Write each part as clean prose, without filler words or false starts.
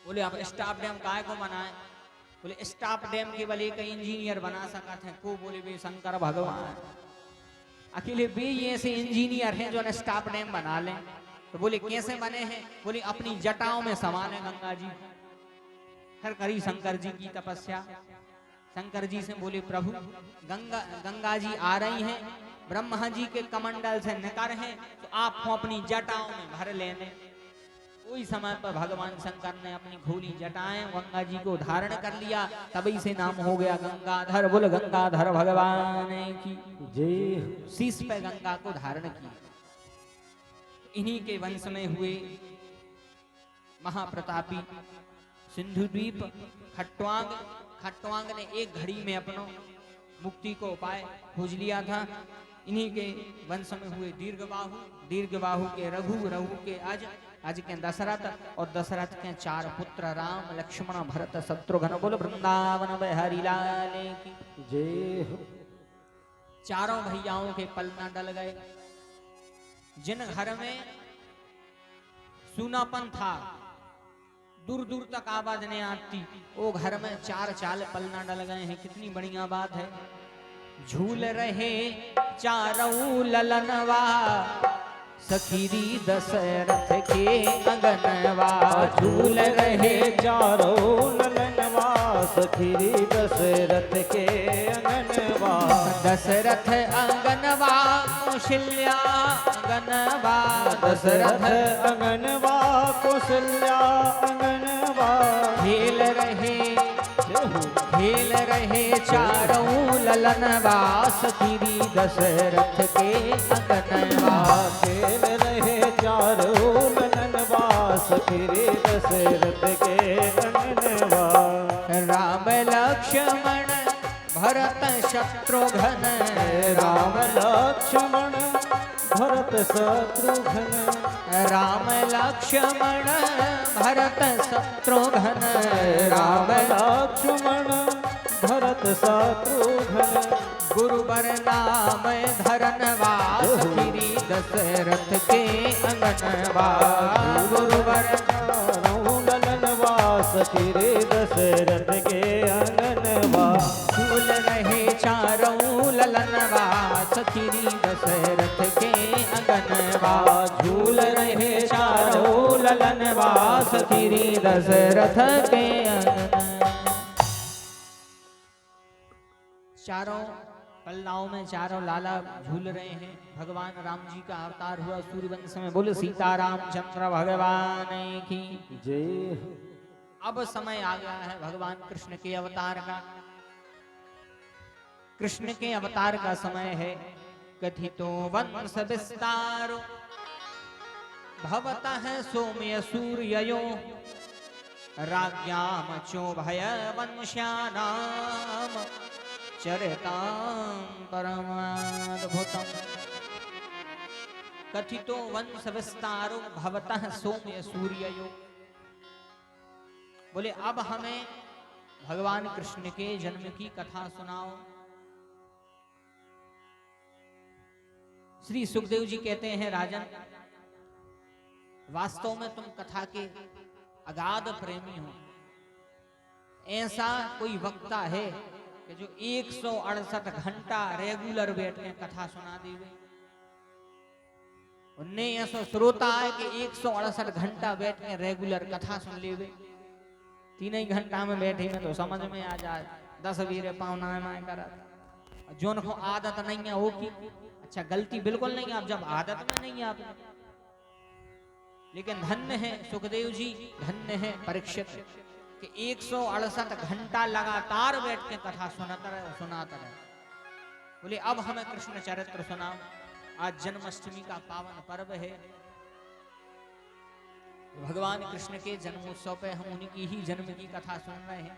बोले अब staff dam काय को बनाए? बोले स्टाफ डैम केवल एक इंजीनियर बना सकते हैं को। बोले वे शंकर भगवान अकेले वे ऐसे इंजीनियर हैं जो स्टाफ डैम बना लें। तो बोले कैसे बने हैं? बोले अपनी जटाओं में समा लें गंगा जी। फिर करी शंकर जी की तपस्या। शंकर जी से बोले प्रभु गंगा जी आ रही हैं, ब्रह्मा जी के कमंडल से निकर हैं, तो आपको अपनी जटाओं में भर लेने। कोई समय पर भगवान शंकर ने अपनी खोली जटाएं गंगा जी को धारण कर लिया, तभी से नाम हो गया गंगाधर। बोल गंगाधर भगवान की जय। शीश पे गंगा को धारण किया। इन्हीं के वंश में हुए महाप्रतापी सिंधु द्वीप खट्वांग। खट्वांग ने एक घड़ी में अपनो मुक्ति को उपाय खोज लिया था। इन्हीं के वंश में हुए दीर्घबाहु, दीर्घबाहु के रघु, रघु के अज के दशरथ, और दशरथ के 4 पुत्र राम लक्ष्मण भरत शत्रुघ्न। बोलो वृंदावन बिहारी लाल की जय। चारों भैयाओं के पलना डल गए। जिन घर में सूनापन था, दूर दूर तक आवाज नहीं आती, वो घर में 4 चाल पलना डल गए हैं। कितनी बढ़िया बात है। झूल रहे चारों ललनवा, सखीरी दशरथ के अंगनवा। झूल रहे चारों ललनवा, सखीरी दशरथ के अंगनवा। दशरथ अंगनवा कौशल्या अंगनवा। दशरथ अंगनवा कौशल्या अंगनवा। खेल रहे चारों ललनवा, सखीरी दशरथ के अंगनवा। खेल रहे चारों ललनवा, सखीरी दशरथ के अंगनवा। राम लक्ष्मण भरत शत्रुघ्न। राम लक्ष्मण भरत शत्रुघ्न। राम लक्ष्मण भरत शत्रुघ्न। राम लक्ष्मण भरत शत्रुघ्न। गुरुवर नाम धरनवा, सखीरी दशरथ के अंगनवा। गुरुवर ललनवा, सखीरी दशरथ के अंगनवा। झूल रहे चारों ललनवा, सखीरी दशरथ के अंगनवा। झूल रहे चारों ललनवा, सखीरी दशरथ के अंगनवा। चारों पल्लाओं में चारों लाला झूल रहे हैं। भगवान राम जी का अवतार हुआ सूर्यवंश में। बोले सीताराम चंद्र भगवान की जय। अब समय आ गया है भगवान कृष्ण के अवतार का। कृष्ण के अवतार का समय है। कथितो वंश विस्तारो भवतः सौम्य सूर्ययो, राज्ञाम चोभय वंश्यानाम चरितां परमाद्भुतम्। कथितो वंश विस्तारो भवतः सौम्य सूर्ययो। बोले अब हमें भगवान कृष्ण के जन्म की कथा सुनाओ। श्री सुखदेव जी कहते हैं राजन, वास्तव में तुम कथा के अगाध प्रेमी हो। ऐसा कोई वक्ता है कि जो 168 घंटा रेगुलर बैठ के कथा सुना देवे? उन्हें ऐसा श्रोता है कि 168 घंटा बैठ के रेगुलर कथा सुन लेवे। 3 ही घंटा में बैठे में तो समझ में आ जाए 10 वीरे पावना में करा। जो उनको आदत नहीं है वो की अच्छा, गलती बिल्कुल नहीं है। आप जब आदत में नहीं है आप, लेकिन धन्य है सुखदेव जी, धन्य है परीक्षित कि 168 घंटा लगातार बैठ के कथा सुनाता रहे। बोले अब हमें कृष्ण चरित्र सुनाओ। आज जन्माष्टमी का पावन पर्व है। भगवान कृष्ण के जन्मोत्सव पे हम उनकी ही जन्म की कथा सुन रहे हैं।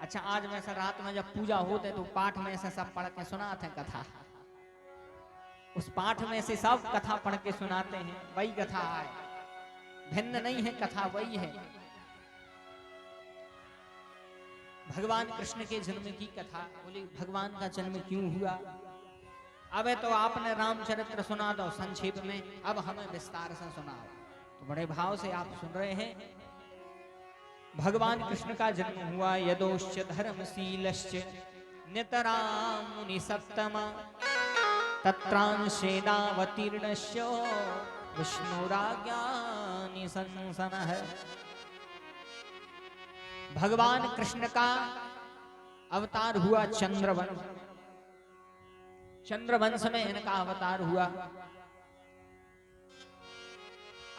अच्छा, आज में से रात में जब पूजा होते तो पाठ में से सब पढ़ के सुनाते हैं कथा। उस पाठ में से सब कथा पढ़ के सुनाते हैं। वही कथा है, भिन्न नहीं है, कथा वही है। भगवान कृष्ण के जन्म की कथा। बोले भगवान का जन्म क्यों हुआ? अब तो आपने रामचरित्र सुना दो संक्षेप में, अब हमें विस्तार से सुनाओ। तो बड़े भाव से आप सुन रहे हैं। भगवान कृष्ण का जन्म हुआ यदोश्च धर्मशीलश्च नितरां मुनि सत्तम तत्रांशेनावतीर्णस्य विष्णुराज्ञानि संसनः। भगवान कृष्ण का अवतार हुआ चंद्रवंश। चंद्रवंश में इनका अवतार हुआ।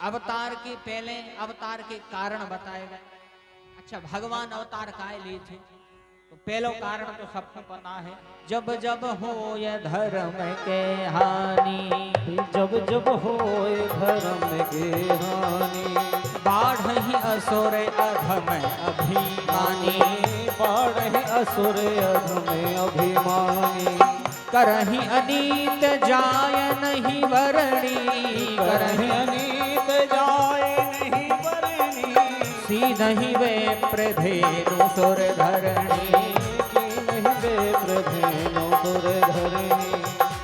अवतार के पहले अवतार के कारण बताए गए। अच्छा, भगवान अवतार काहे लिए थे? तो पहला कारण तो सबको पता है, जब जब हो ये धर्म के हानि, जब जब होए धर्म के हानि, बाढ़हि असुर अधम अभिमानी, बाढ़हि असुर अधम अभिमानी, करहि अनीत जाय नहीं वरणी, करहि अनीत जाय नहीं वरणी, सीधहि वे प्रधेनु सुर धरणी, नहीं वे प्रधेनु सुर धरणी,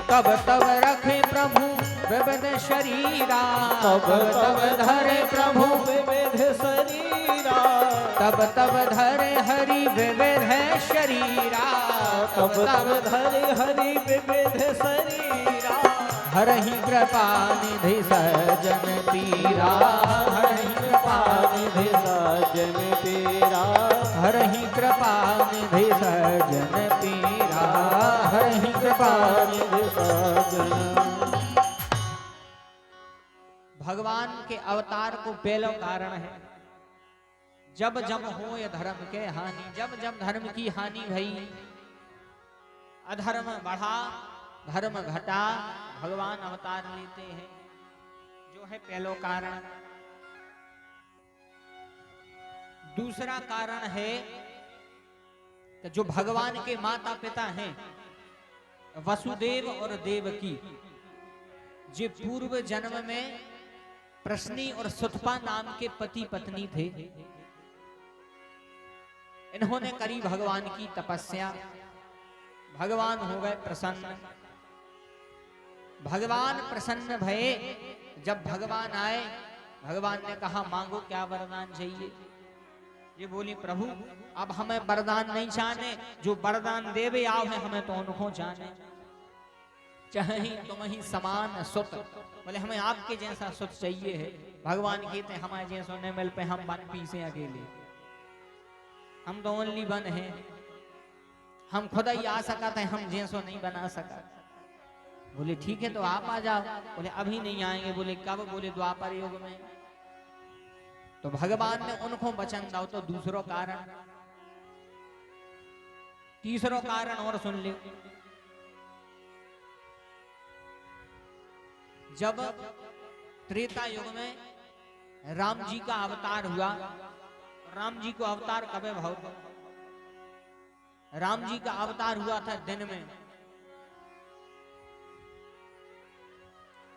तब तब रखे प्रभु विविध शरीरा, तब तब धरे प्रभु विविध शरीरा, तब तब धरे हरि विविध शरीरा, तब तब धरे हरि विविध शरीरा, हरहि कृपा निधि सजन पीरा, हरहि कृपा निधि सजन पीरा, हरहि कृपा निधि सजन पीरा, हरहि कृपा निधि सजन। भगवान के अवतार को पहला कारण है, जब जब हो ये धर्म के हानि, जब जब धर्म की हानि भई, अधर्म बढ़ा धर्म घटा, भगवान अवतार लेते हैं, जो है पहला कारण। दूसरा कारण है कि जो भगवान के माता पिता हैं वसुदेव और देवकी, जो पूर्व जन्म में प्रश्नी और सुतपा नाम के पति पत्नी थे, इन्होंने करी भगवान की तपस्या, भगवान हो गए प्रसन्न। भगवान प्रसन्न भये। जब भगवान आए, भगवान ने कहा मांगो क्या वरदान चाहिए। ये बोली प्रभु अब हमें वरदान नहीं चाहने, जो वरदान देवे आओ है हमें तो उनको जाने, चाहे तुम ही समान सुत। बोले हमें आपके जैसा सुत चाहिए है। भगवान कहते हमारे जैसो नहीं मिल पे, हम बन पीसे अकेले, हम तो ओनली बन हैं, हम खुद ही आ सका थे, हम जैसो नहीं बना सका। बोले ठीक है तो आप आ जाओ। बोले अभी नहीं आएंगे। बोले कब? बोले द्वापर युग में। तो भगवान ने उनको वचन दाओ। तो दूसरो कारण, तीसरो कारण और सुन ले। जब त्रेता युग में राम जी का अवतार हुआ, राम जी को अवतार कबे भाव? राम जी का अवतार हुआ था दिन में।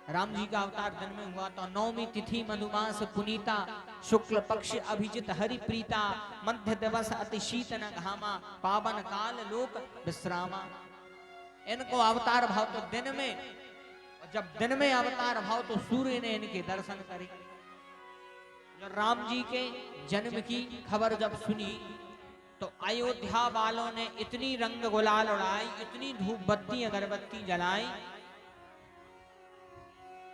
राम जी का अवतार दिन में हुआ तो नौमी तिथि मधुमास पुनीता, शुक्ल पक्ष अभिजित हरि प्रीता, मध्य दिवस अति शीतन घामा, पावन काल लोक विश्रामा। इनको अवतार भाव तो दिन में, जब दिन में अवतार भाव तो सूर्य ने इनके दर्शन करे। जो राम जी के जन्म की खबर जब सुनी तो अयोध्या वालों ने इतनी रंग गुलाल उड़ाई, इतनी धूप बत्ती अगरबत्ती जलाई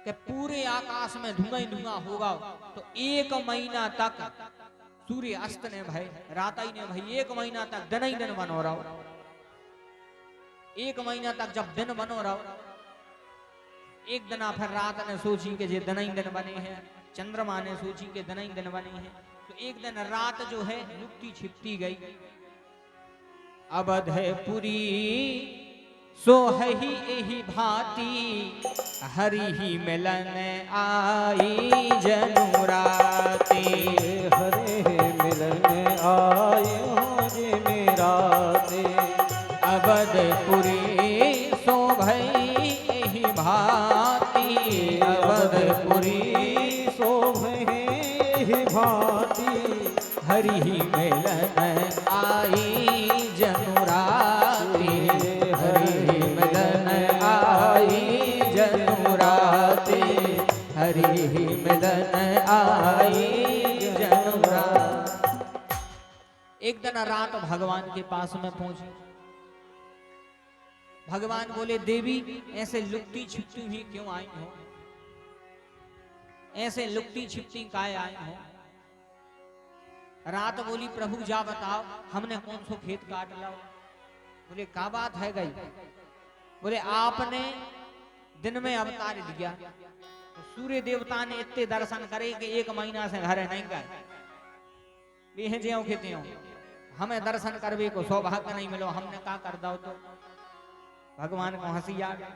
कि पूरे आकाश में धुआं ही धुआं होगा। तो 1 महीना तक सूर्य अस्त ने भय, रात ही ने भय, 1 महीना तक दिन ही दिन बनो रहो। 1 महीना तक जब दिन बनो रहो, एक दिन फिर रात ने सोची कि ये दिन ही दिन बने हैं, चंद्रमा ने सोची कि दिन ही दिन बने हैं। तो एक दिन रात जो है लुकती छिपती गई। अवधपुरी सोहहि एहि भांति, हरि ही मिलन आई जनुराती। हरे मिलन आए हो जी मेराते। अवधपुरी शोभई एहि भांति, अवधपुरी शोभहि भांति, हरि ही मिलन आई जनुराती। हरि ही मिलन आई जनुराती, हरि ही मिलन आई जनुराती। एक दिन रात भगवान के पास में पहुंची। भगवान बोले देवी ऐसे लुकती छिपती हुई क्यों आई हो, ऐसे लुकती छिपती काय आई हो। रात बोली प्रभु जा बताओ हमने कौन सो खेत काट लाओ। बोले क्या बात है गई। बोले आपने दिन में अवतार दिया तो सूर्य देवता ने इतने दर्शन करे कि 1 महीना से घर नहीं गए ज्यो के त्यों हमें दर्शन करवे को सौभाग्य नहीं मिलो, हमने क्या कर दो। तो भगवान को हंसी आ गई।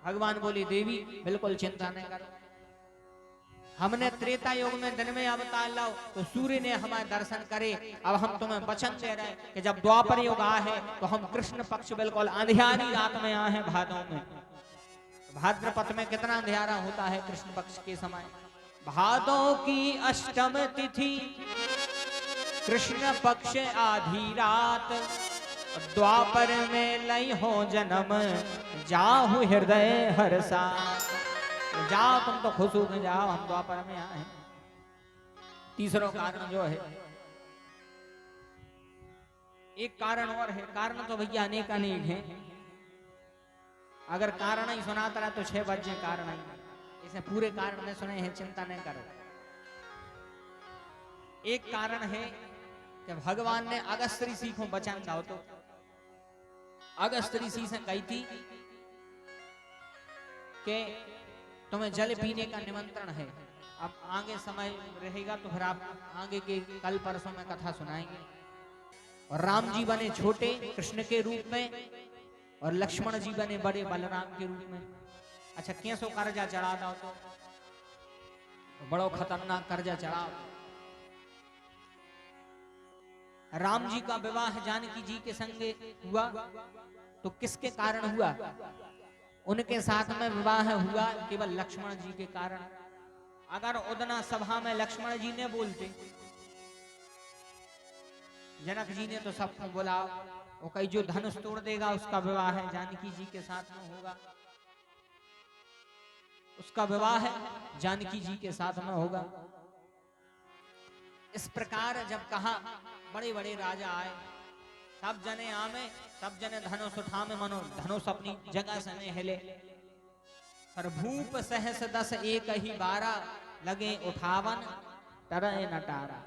भगवान बोली देवी बिल्कुल चिंता नहीं करो, हमने त्रेता युग में दिन में अवतार लाओ तो सूर्य ने हमारे दर्शन करे। अब हम तुम्हें वचन दे रहे हैं कि जब द्वापर युग आ है तो हम कृष्ण पक्ष बिल्कुल अंधियारी रात में आए हैं भादों में। भाद्रपद में कितना अंधियारा होता है कृष्ण पक्ष के समय। भादों की अष्टम तिथि कृष्ण पक्ष आधी रात, द्वापर में लई हो जन्म जाहु हृदय हर्षा। जाओ तुम तो खुश हो गए, जाओ हम द्वापर में आए। तीसरा कारण जो है, एक कारण और है। कारण तो भैया अनेक अनेक हैं, अगर कारण ही सुनाता रहा तो 6 बजे कारण ही, इसे पूरे कारण ने सुने हैं, चिंता नहीं करो। एक कारण है कि भगवान ने अगस्त ऋषि को वचन दिया। तो अगस्त ऋषि से कही थी कि तुम्हें जल पीने का निमंत्रण है। अब आगे समय रहेगा तो फिर आप आगे के कल परसों में कथा सुनाएंगे। और राम जी बने छोटे कृष्ण के रूप में और लक्ष्मण जी बने बड़े बलराम के रूप में। अच्छा कैसो कर्जा चढ़ा दो तो बड़ो खतरनाक कर्जा चढ़ा। राम जी का विवाह जानकी जी के संगे हुआ तो किसके कारण हुआ? उनके साथ में विवाह हुआ केवल लक्ष्मण जी के कारण। अगर उदना सभा में लक्ष्मण जी ने बोलते, जनक जी ने तो सबको बुलाओ, वो कहीं जो धनुष तोड़ देगा उसका विवाह है जानकी जी के साथ में होगा, उसका विवाह है जानकी जी के साथ में होगा। इस प्रकार जब कहा बड़े बड़े राजा आए, सब जने आमे, सब जने धनुष उठा में मनो धनुष अपनी जगह से नहीं हिले। पर भूप सहस 10 एक ही 12 लगे उठावन तरह नटारा।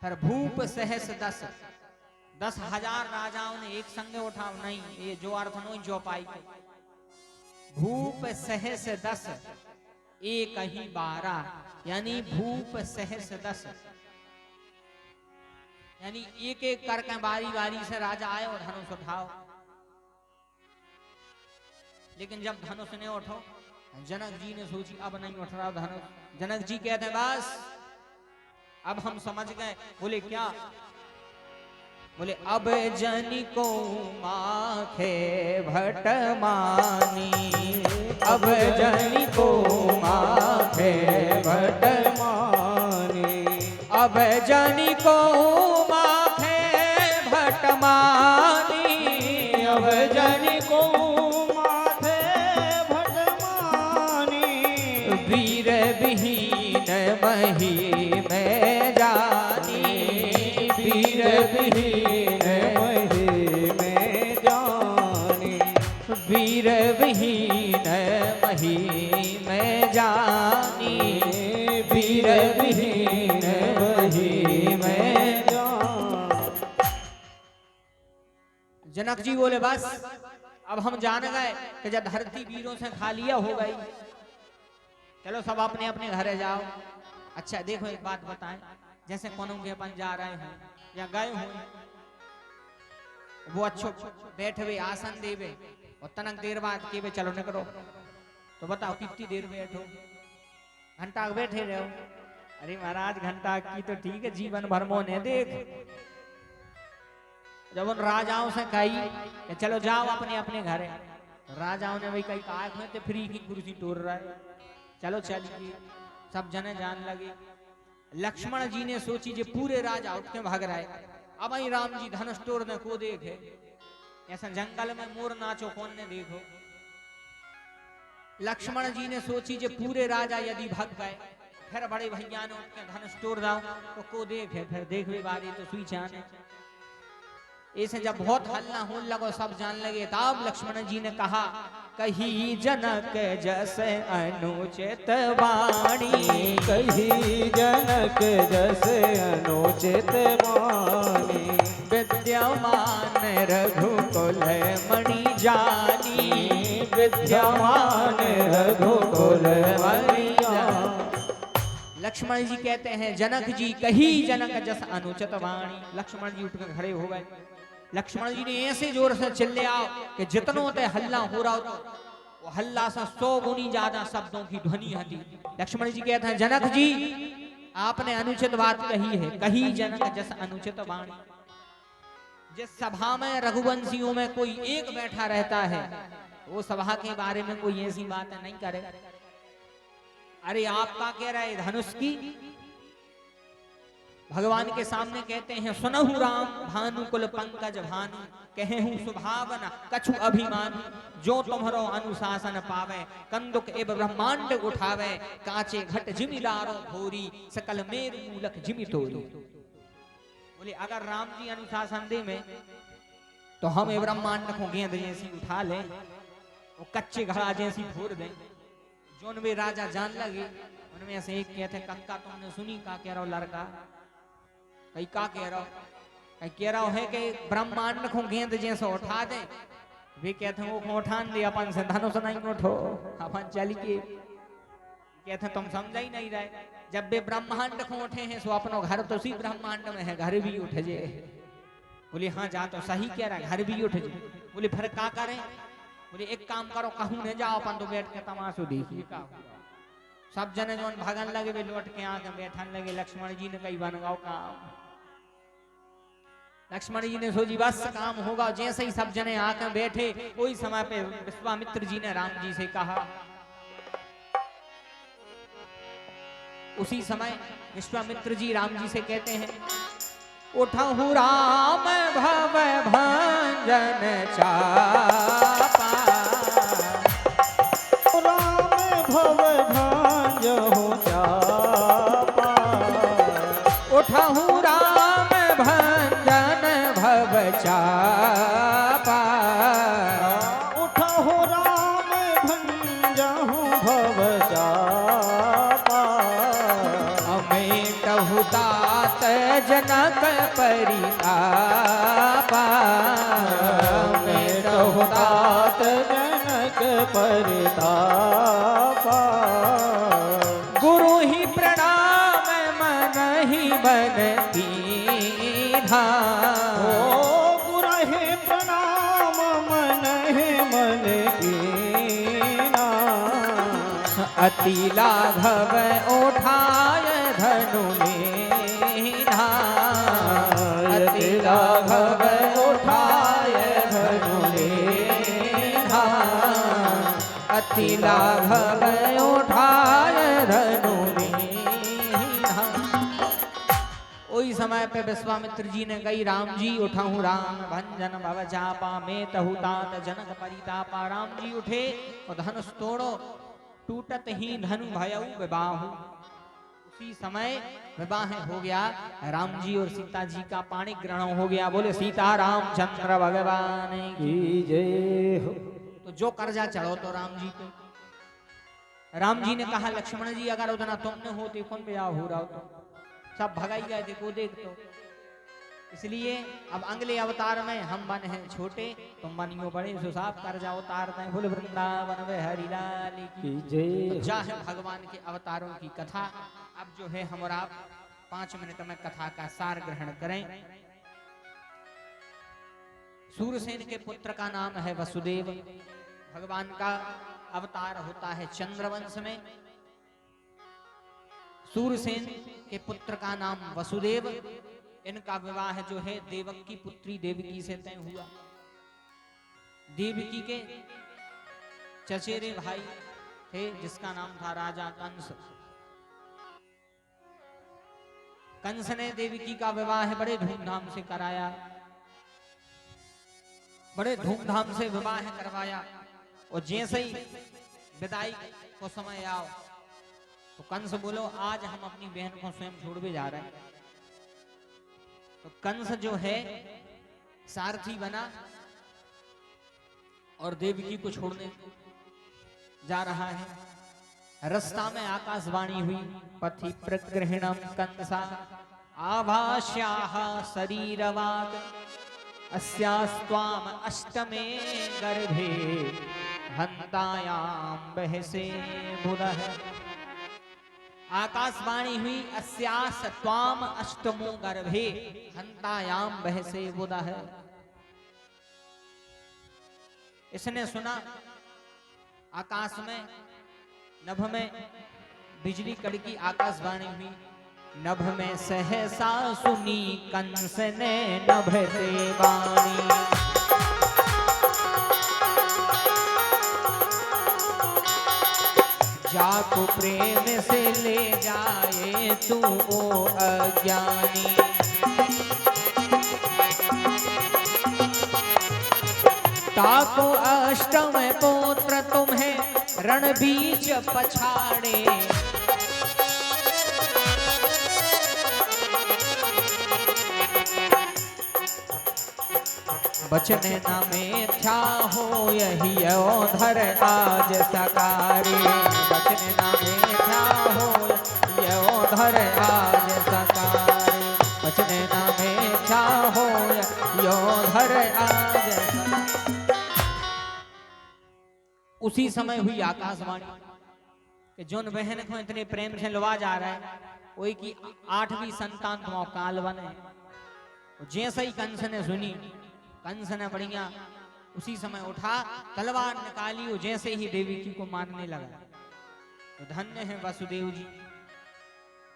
पर भूप सहस 10,000 राजाओं ने एक संगे उठाव नहीं, ये जो अर्थ नहीं जो पाई। भूप सहस 10 एक ही 12 यानी भूप सहस 10 यानी एक एक करके बारी बारी से राजा आए और धनुष उठाओ। लेकिन जब धनुष ने उठो, जनक जी ने सोची अब नहीं उठ रहा धनुष। जनक जी कहते बस अब हम समझ गए। बोले क्या? बोले अब जनी को माखे भट मानी, अब जनी को माखे भट मानी, अब जनी को माखे भट मानी, अब जनी को माथे भट मानी। वीर विहीन मही में जानी, वीर विहीन मही में जानी, वीर विहीन मही में जानी, वीर विहीन मही में जानी। जनक जी बोले बस अब हम जान गए कि जब धरती वीरों से खालिया हो गई, चलो सब अपने अपने घरे जाओ। अच्छा देखो एक बात बताएं, जैसे कोनो के अपन जा रहे हैं या गए हो, वो अच्छो बैठे हुए आसन देवे और तनक देर बाद के चलो निकलो, तो बताओ कितनी देर बैठो? घंटा बैठे रहो। अरे महाराज घंटा की तो ठीक है, जीवन भर मोने देख। जब उन राजाओं से कही कि चलो जाओ अपने अपने घरे, राजाओं ने भाई कही कहा थे फ्री की कुर्सी तोड़ रहा है, चलो चलिए। सब जने जान लगे। लक्ष्मण जी ने सोची जो पूरे राजा उठ के भाग रहे, अब ही राम जी धनुष तोड़ने को देखे। ऐसा जंगल में मोर नाचो कौन ने देखो। लक्ष्मण जी ने सोची जो पूरे राजा यदि भाग गए, फिर बड़े भैया ने उठ के धनुष तोड़ दाओ तो को देखे, फिर देखवे बारी तो सुई चाने। ऐसे जब बहुत हल्ला होने लगो, सब जान लगे, तब लक्ष्मण जी ने कहा, कही जनक जैसे अनुचित वाणी, कही जनक जैसे अनुचित वाणी, विद्यमान रघुकुल मणि जानी, विद्यमान रघुकुल मणि जानी। लक्ष्मण जी कहते हैं, जनक जी कही जनक जस अनुचित वाणी। लक्ष्मण जी उठकर खड़े हो गए। लक्ष्मण जी ने ऐसे जोर से चिल्ले आओ कि जितनों ते हल्ला हो रहा हो, वो हल्ला से 100 गुनी ज्यादा शब्दों की ध्वनि हती। लक्ष्मण जी कहते हैं, जनक जी आपने अनुचित बात कही है, कही जनक जस अनुचित वाणी। जिस सभा में रघुवंशियों में कोई एक बैठा रहता है, वो सभा के बारे में कोई ऐसी बात नहीं करे। अरे आप क्या कह रहे धनुष की? भगवान के सामने कहते हैं, सुनहु राम भानुकुल पंकज भानु, कहूं सुभावना कछु अभिमान, जो तुम्हारो अनुशासन पावे, कंदुक एव ब्रह्मांड उठावे, कांचे घट जिमिदारो भोरी, सकल मेरु मूलक जिमि तोरी। बोले अगर राम जी अनुशासन दे में, तो हम ए ब्रह्मांड को गेंद जैसी उठा लें, वो कच्चे घड़ा जैसी फोड़ दें। जोन वे राजा जान लगे, उनमें से एक कहते, कक्का तुमने सुनी का कह रहा हो लड़का? कई का कह रहा हो? कई कह रहा है कि ब्रह्मांड को गेंद जैसे उठा दे। वे कहते हैं, वो उठान दे, अपन से धनुष नहीं उठो, अपन चलिए। कहते तुम समझ ही नहीं रहे, जब वे ब्रह्मांड को उठे हैं, सो अपनो घर तो उसी ब्रह्मांड में है, घर भी उठ जे। बोले हाँ जा तो सही कह रहा है, घर भी उठ जे। बोले फिर क्या करें? बोले एक काम करो, कहूं न जाओ, अपन तो बैठ के तमाशो देखिए का। सब जने जो भगन लगे, वे लौट के आके बैठन लगे। लक्ष्मण जी ने कही बन गाओ काम। लक्ष्मण जी ने सोची बस काम होगा। जैसे ही सब जने आके बैठे, वही समय पे विश्वामित्र जी ने राम जी से कहा। उसी समय विश्वामित्र जी राम जी से कहते हैं, उठहु राम भव भंजन चापा, राम भव भांजहु चापा, उठहु राम भंजन भव चापा, उठहु राम भंजहु भव चापा, अमेटहु तात जनक परितापा, अमेटहु तात जनक परितापा, गुरु ही प्रणाम मन ही बनती धा, गुरु ही प्रणाम मन ही मन कीना, अति लाघव उठाय धनु मीना, अति लाघव उठाय धनु मीना, अति लाघव उठाय धनु मीना। ओही समय पे विश्वामित्र जी ने कही, राम जी उठहु राम भंजन भव चापा, में तहु तात जनक परितापा। राम जी उठे और धनुष तोड़ो, टूटत ही धनु भयउ विबाहु। उसी समय विवाह हो गया, राम जी और सीता जी का पाणि ग्रहण हो गया। बोले सीता रामचंद्र भगवान की जय हो। तो जो कर्जा चढ़ो तो राम जी को। राम जी ने कहा, लक्ष्मण जी अगर उतना तुमने होते कौन ब्याह हो रहा हो, तो सब भगाई गए थे को देख। तो इसलिए अब अगले अवतार में हम बन हैं छोटे, तुम बनियो बड़े, सुसाप कर्जा उतारते हैं। बोले वृंदावन में हरिलाल की जय। जा है भगवान के अवतारों की कथा। अब जो है हम और आप 5 मिनट में कथा का सार ग्रहण करें। सूरसेन के पुत्र का नाम है वसुदेव। भगवान का अवतार होता है चंद्रवंश में। सूरसेन के पुत्र का नाम वसुदेव। इनका विवाह जो है देवक की पुत्री देवकी से तय हुआ। देवकी के चचेरे भाई थे जिसका नाम था राजा कंस। कंस ने देवकी का विवाह बड़े धूमधाम से कराया, बड़े धूमधाम से विवाह करवाया। और जैसे ही विदाई को समय आओ तो कंस बोलो आज हम अपनी बहन को स्वयं छोड़ भी जा रहे हैं। तो कंस जो है सारथी बना और देवकी को छोड़ने जा रहा है। रास्ता में आकाशवाणी हुई, पथि प्रगृहणम कंसा आभाष्याः शरीरवाग अस्यास्त्वाम अष्टमे गर्भे हन्तायाम बहसे बुधः। आकाशवाणी हुई, अस्यास त्वाम अष्टमो गर्भे हन्तायाम बहसे बुधः। इसने सुना आकाश में नभ में बिजली कड़की, आकाशवाणी हुई, नभ में सहसा सुनी कंस ने नभ से वाणी। जाको प्रेम से ले जाए तू ओ अज्ञानी। ताको अष्टम पुत्र तुम्हें रण बीच पछाड़े। बचन न मिथ्या हो यही धर आज सकारे। बचन न मिथ्या हो यही धर आज सकारे। बचन न मिथ्या हो यही धर आज सकारे। उसी समय हुई आकाशवाणी कि जोन बहन को इतने प्रेम से लवा जा रहा है, वही की 8वीं संतान तो काल बने। जैसे ही कंस ने सुनी, कंस ने बढ़िया उसी समय उठा, तलवार निकाली, वो जैसे ही देवकी को मारने लगा। तो धन्य है वसुदेव जी,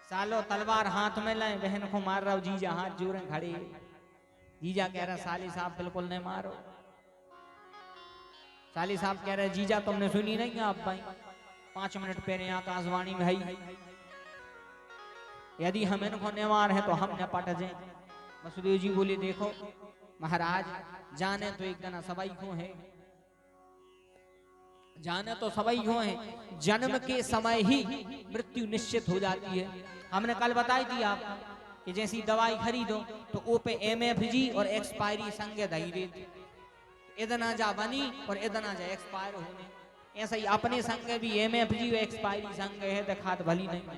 सालो तलवार हाथ में लाए, बहन को मार रहा हो, जीजा हाथ जोड़े खड़े। जीजा कह रहा साली साहब बिल्कुल नहीं मारो। साली साहब कह रहे जीजा तुमने सुनी नहीं आप भाई, 5 मिनट पहले आकाशवाणी में भाई, यदि हम इनको न मार है तो हम न पट जाए। वसुदेव जी बोले देखो महाराज, जाने तो एक जना सबाई को है, जाने तो सबाई हो है, जन्म के समय ही मृत्यु निश्चित हो जाती है। हमने कल बताई थी आप कि जैसी दवाई खरीदो तो ओ पे MFG और एक्सपायरी संग धैर्य, इतना जा बनी और इतना जा एक्सपायर होने। ऐसा ही अपने संग भी MFG और एक्सपायरी संग है, दिखात भली नहीं है।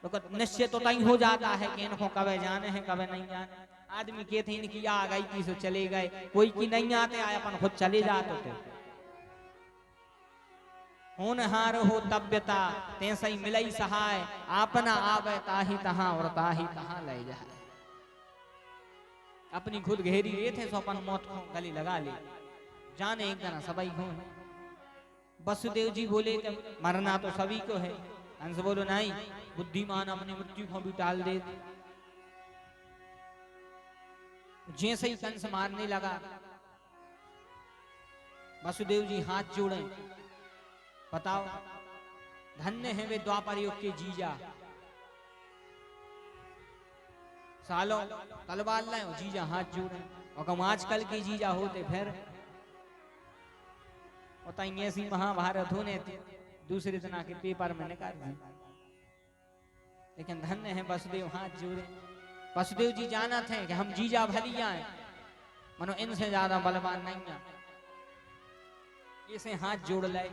तो निश्चित तो तय हो जाता है कि इनको कब जाने हैं कब नहीं जाने। आदमी कहते इनकी आ गई थी सो चले गए, कोई की नहीं आते आए अपन खुद चले जाते थे। होनहार हो तब्यता तैसा ही मिलई सहाय, अपना आवे ताही तहां और ताही तहां ले जाए। अपनी खुद घेरी रहे थे सो अपन मौत को गले लगा ले, जाने एक जना सबाई हो। वसुदेव जी बोले कि मरना तो सभी को है। हंस बोलो नहीं, बुद्धिमान अपनी मृत्यु को भी टाल दे। जैसे ही कंस मारने लगा, वसुदेव जी हाथ जोड़े, बताओ धन्य है वे द्वापर युग के जीजा। सालों तलवार लाए और जीजा हाथ जोड़े। और कम आजकल के जीजा होते फिर ऐसी महाभारत होने दूसरे दिन के पेपर में निकाल दी। लेकिन धन्य है वसुदेव हाथ जोड़े। वसुदेव जी जाना थे कि हम जीजा भलिया हैं, मनो इनसे ज्यादा बलवान नहीं है। इसे हाथ जोड़ लाए।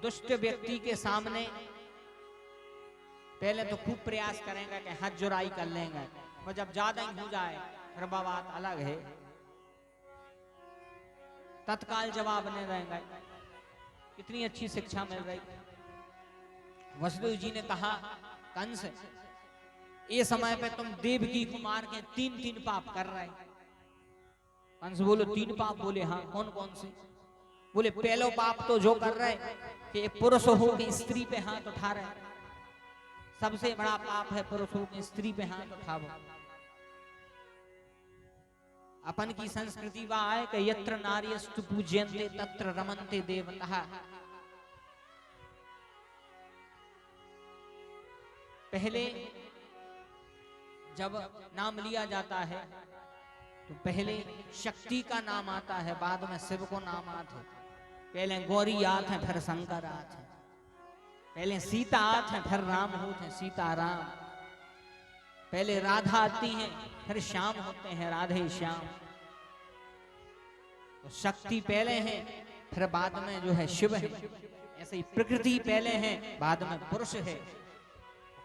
दुष्ट व्यक्ति के सामने पहले तो खूब प्रयास करेंगे कि हाथ जोड़ाई कर लेंगे, और जब ज्यादा ही हो जाए फिर बात अलग है, तत्काल जवाब नहीं रहेंगे। कितनी अच्छी शिक्षा मिल रही। वसुदेव जी ने कहा कंस, ये समय पे तुम देवकी को मार के 3 पाप कर रहे। कंस बोलो 3 पाप? बोले हाँ। कौन कौन से? बोले पहलो पाप तो जो कर रहे कि पुरुष हो के स्त्री पे हाथ उठा रहे, सबसे बड़ा पाप है पुरुष हो के स्त्री पे हाथ उठावो। अपन की संस्कृति वा है कि यत्र नार्यस्तु पूज्यन्ते तत्र रमन्ते देवताः। पहले जब नाम लिया जाता है तो पहले शक्ति का नाम आता है, बाद में शिव को नाम आते। पहले गौरी आते हैं, फिर शंकर आते हैं। पहले सीता आते हैं, फिर राम होते हैं, सीता राम। पहले राधा आती हैं, फिर श्याम होते हैं, राधे श्याम। तो शक्ति पहले है, फिर बाद में जो है शिव है। ऐसे ही प्रकृति पहले है, बाद में पुरुष है।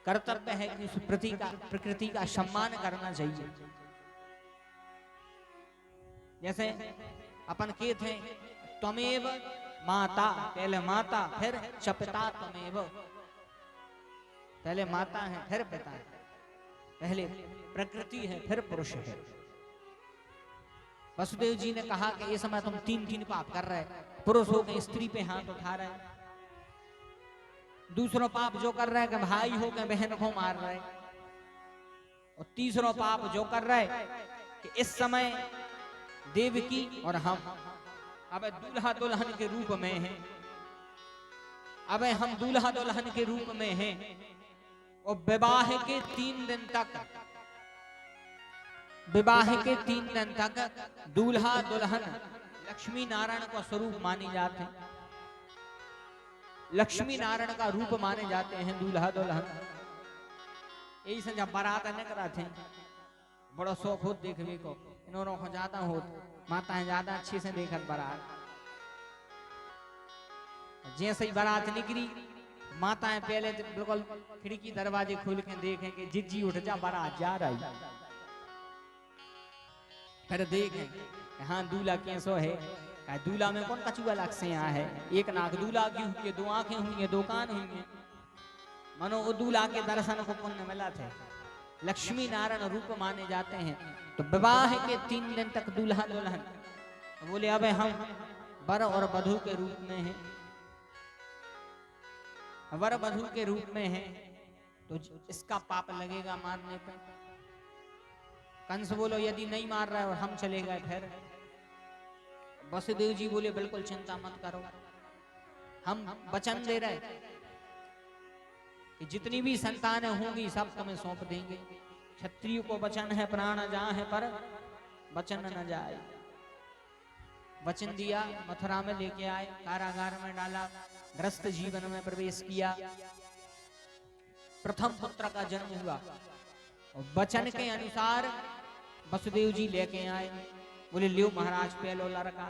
कर्तव्य है कि उस प्रकृति का सम्मान करना चाहिए। जैसे अपन के थे त्वमेव माता, पहले माता फिर च पिता त्वमेव। पहले माता है फिर पिता है, पहले प्रकृति है फिर पुरुष है। वसुदेव जी ने कहा कि ये समय तुम तीन तीन पाप कर रहे, पुरुष हो के स्त्री पे हाथ उठा रहे, दूसरा पाप जो कर रहे कि भाई हो के बहन को मार रहे, और तीसरा पाप जो कर रहे कि इस समय देवकी और हम अब दूल्हा दुल्हन के रूप में हैं, अब हम दूल्हा दुल्हन के रूप में हैं, और विवाह के 3 दिन तक, विवाह के 3 दिन तक दूल्हा दुल्हन लक्ष्मी नारायण का स्वरूप माने जाते हैं, लक्ष्मी नारायण का रूप माने जाते हैं दूल्हा दुल्हन। यही से जब बारात निकला थे, बड़ा शौक हो देखने को, इन्होंने को ज्यादा हो, माताएं ज्यादा अच्छे से देखत बारात। जैसे ही बारात निकली, माताएं पहले बिल्कुल खिड़की दरवाजे खोल के देखें कि जिज्जी उठ जा, बारात जा रही। फिर देखें हाँ दूल्हा कैसो है, दूल्हा में कौन कछुआ लग से यहाँ है, एक नाक दूल्हा की हुई है, 2 आंखें हुई है, 2 कान हुई है। मनो वो दूल्हा के दर्शन को पुण्य मिला थे, लक्ष्मी नारायण रूप माने जाते हैं। तो विवाह के 3 दिन तक दूल्हा दुल्हन बोले अब हम वर और वधू के रूप में हैं, वर वधू के रूप में हैं, तो इसका पाप लगेगा मारने पर। कंस बोलो यदि नहीं मार रहा है और हम चले गए फिर। वसुदेव जी बोले बिल्कुल चिंता मत करो, हम वचन दे रहे कि जितनी भी संतानें होंगी सब तुम्हें सौंप देंगे। क्षत्रिय को वचन है प्राण जाए पर वचन न जाए। वचन दिया, मथुरा में लेके आए, कारागार में डाला, ग्रस्त जीवन में प्रवेश किया, प्रथम पुत्र का जन्म हुआ। वचन के अनुसार वसुदेव जी लेके आए, बोले लियो महाराज पहलो लड़का।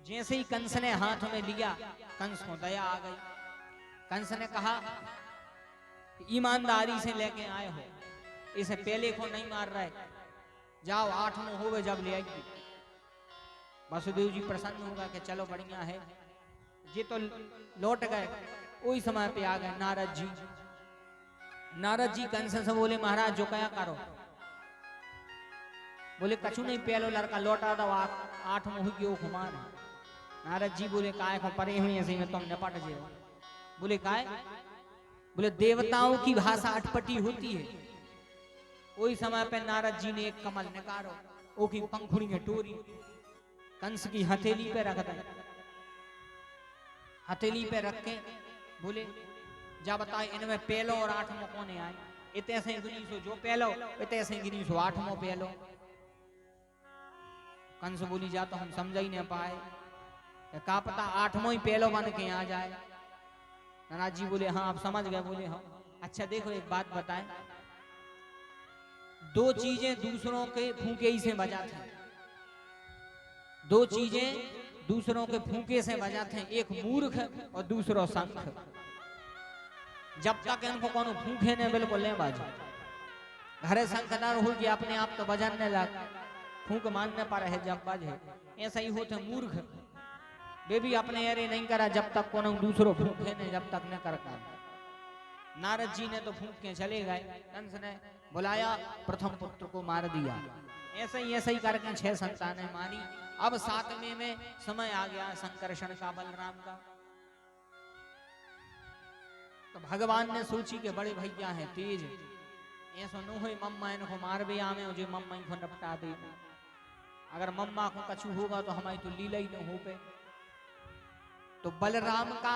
जैसे ही कंस ने हाथ में लिया, कंस को दया आ गई। कंस ने कहा ईमानदारी से लेके आए हो, इसे पहले को नहीं मार रहे, जाओ 8वां होवे जब ले आएगी। वसुदेव जी प्रसन्न होगा कि चलो बढ़िया है। ये तो लौट गए, वही समय पे आ गए नारद जी। नारद जी कंस से बोले महाराज जो क्या करो, बोले कछु नहीं पहलो लड़का लौटा दो, 8वां हो गयो खुमान। नारद जी बोले काय को परे हुई ऐसे में तुम निपट जाओ। बोले काय, बोले देवताओं की भाषा अटपटी होती है। वही समय पे नारद जी ने एक कमल निकालो, वो की पंखुड़ी में टोरी कंस की हथेली पे रख दे। हथेली पे रख के बोले जा बताए इनमें पहलो और 8वां कौन आए। इतने से गिनी सो जो पहलो, इतने से गिनी सो 8वां पहलो। कंस बोली जा तो हम समझ ही नहीं पाए, का पता 8वां ही पहलो बन के आ जाए। नाराज जी बोले हाँ आप समझ गए। बोले हाँ अच्छा देखो एक बात बताएं, 2 चीजें दूसरों के फूंके ही से बजाते हैं, 2 चीजें दूसरों के फूंके से बजाते हैं, एक मूर्ख और दूसरा शंख। जब तक इनको कोनो फूंके ने बिल्कुल ले बाजे, घरे शंखदार हो गया अपने आप तो बजाने लग, फूंक मानने पर है जब बाजे। ऐसा ही होते मूर्ख, वे भी अपने अरे नहीं करा जब तक कोनो दूसरो फूंके ने जब तक न कर। नारद जी ने तो फूंक के चले गए, कंस ने बुलाया, प्रथम पुत्र को मार दिया। ऐसे ही करके 6 संतानें मारी। अब 7वें में समय आ गया संकर्षण का, बलराम का। तो भगवान ने सोची कि बड़े भैया हैं तेज, ऐसा न हो मम्मा इनको मार भी आवे मुझे मम्मा इनको निपटा दे। अगर मम्मा को कछु होगा तो हमारी तो लीला ही न हो पे। तो बलराम का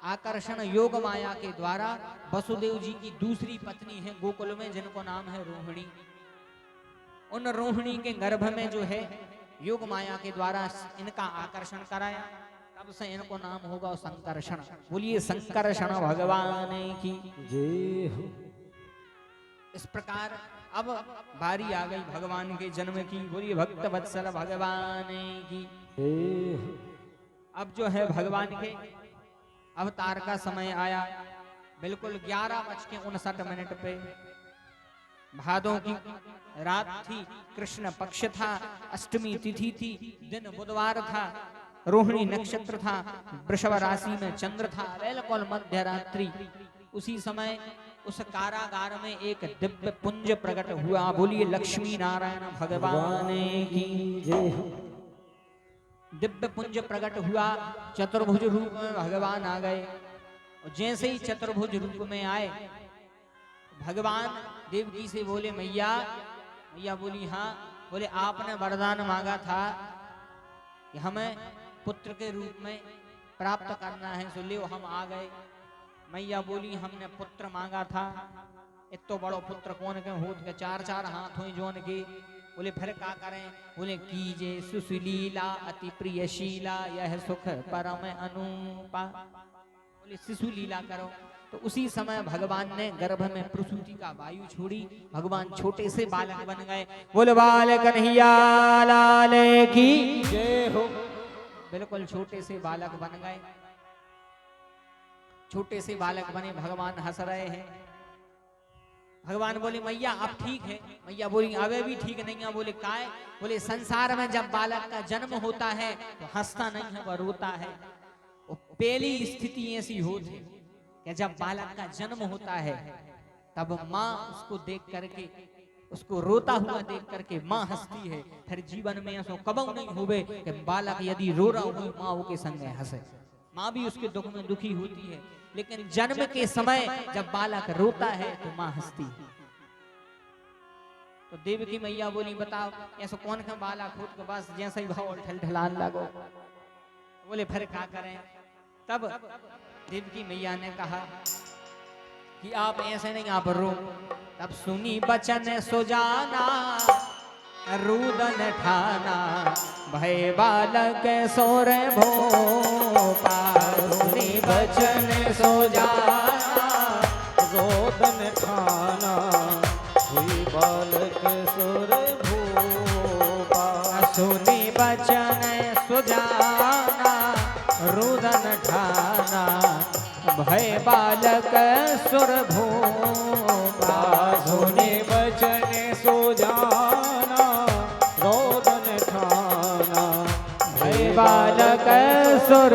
आकर्षण योग माया के द्वारा वसुदेव जी की दूसरी पत्नी है गोकुल में, जिनको नाम है रोहिणी। उन रोहिणी के गर्भ में जो है योग माया के द्वारा इनका आकर्षण कराया, तब से इनको नाम होगा संकर्षण। बोलिए संकर्षण भगवान की जय हो। इस प्रकार अब बारी आ गई भगवान के जन्म की। बोलिए भक्त वत्सल भगवान की। जय हो। अब जो है भगवान के अवतार का समय आया। बिल्कुल 11:59 पे भादों की रात थी, कृष्ण पक्ष था, अष्टमी तिथि थी, दिन बुधवार था, रोहिणी नक्षत्र था, वृषभ राशि में चंद्र था, बिल्कुल मध्य रात्रि। उसी समय उस कारागार में एक दिव्य पुंज प्रकट हुआ। बोलिए लक्ष्मी नारायण भगवान की। जय हो। दिव्य पुंज प्रकट हुआ, चतुर्भुज रूप में भगवान आ गए। और जैसे ही चतुर्भुज रूप में आए, भगवान देवकी से बोले मैया। मैया बोली हाँ। बोले आपने वरदान मांगा था कि हमें पुत्र के रूप में प्राप्त करना है, सो ले हम आ गए। मैया बोली हमने पुत्र मांगा था, इतो बड़ो पुत्र कौन के होत के 4-4 हाथ हुई जोन के। बोले फिर क्या करें। बोले कीजे सुशीला अति प्रियशीला यह सुख परम अनुपा। बोले शिशु लीला करो। तो उसी समय भगवान ने गर्भ में प्रसूति का वायु छोड़ी, भगवान छोटे से बालक बन गए। बोले बाल कन्हैया लाल की जय हो। बिल्कुल छोटे से बालक बन गए। छोटे से बालक बने, भगवान हंस रहे हैं। भगवान बोले मैया अब ठीक है। मैया बोली अबे भी ठीक नहीं है। बोले काय। बोले संसार में जब बालक का जन्म होता है तो हंसता नहीं है, वह रोता है। वो पहली स्थिति ऐसी होती है कि जब बालक का जन्म होता है तब माँ उसको देख करके, उसको रोता हुआ देख करके माँ हंसती है। फिर जीवन में ऐसा कबू नहीं होवे कि बालक यदि रो रहा हो माँ के संग हंसे। माँ भी उसके दुख में दुखी होती है, लेकिन जन्म के समय जब बालक रोता है तो माँ हंसती है। तो देवकी मैया बोली बताओ ऐसा कौन का बालक खुद के पास जैसा ही भाव ठलठलान लगो। बोले फिर क्या करें। तब देवकी मैया ने कहा कि आप ऐसे नहीं आप रो। तब सुनी बचन सुजाना रुदन ठाना भय बालक सोर भोपा। सुनी बचन सुजाना रोदन ठाना हुई बालक सुर भूपा। सुनी बचन सुजाना रुदन ठाना भय बालक सुर भोपा। सुने बचन सुजाना रोदन ठाना भय बालक सुर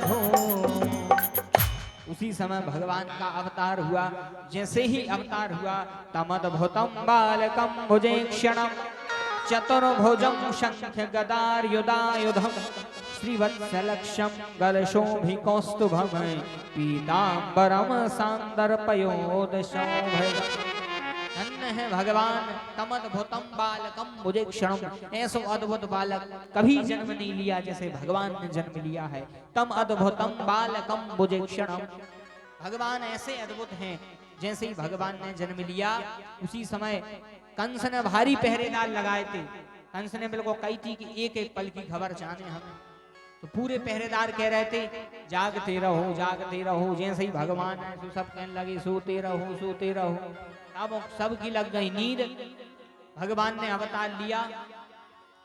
भोपा। उसी समय भगवान का अवतार हुआ। जैसे ही अवतार हुआ तमद्भुतम बालकम भुजेक्षणम चतुर्भुजम शंख गदार युधायुधम श्रीवत्सलक्षम गलशोभिकौस्तुभम पीतांबरम सांदर्पयोदशोभय। धन्य है भगवान तमद्भुतम बालकम भुजेक्षणम। ऐसो अद्भुत बालक कभी जन्म नहीं लिया जैसे भगवान ने जन्म लिया है। तम अद्भुतम बालकम भुजेक्षणम। भगवान ऐसे अद्भुत हैं। जैसे ही भगवान ने जन्म लिया उसी समय कंस ने भारी पहरेदार लगाए थे। कंस ने बिल्कुल कही थी कि एक एक पल की खबर जाने हमें। तो पूरे पहरेदार कह रहे थे जागते रहो जागते रहो। जैसे ही भगवान है तो सब कहने लगे सोते रहो सोते रहो। अब सबकी लग गई नींद। भगवान ने अवतार लिया।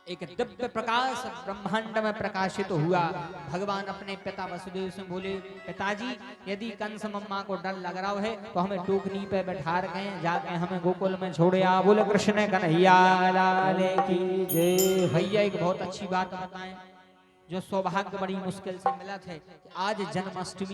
एक दिव्य प्रकाश ब्रह्मांड में प्रकाशित हुआ। भगवान अपने पिता वसुदेव से बोले पिताजी यदि कंस मम्मा को डर लग रहा है तो हमें टोकनी पे बैठा रखे जाके हमें गोकुल में छोड़े आ। बोले कृष्ण कन्हैया लाल की जय। भैया एक बहुत अच्छी बात बताएं जो सौभाग्य बड़ी मुश्किल से मिला थे। आज जन्माष्टमी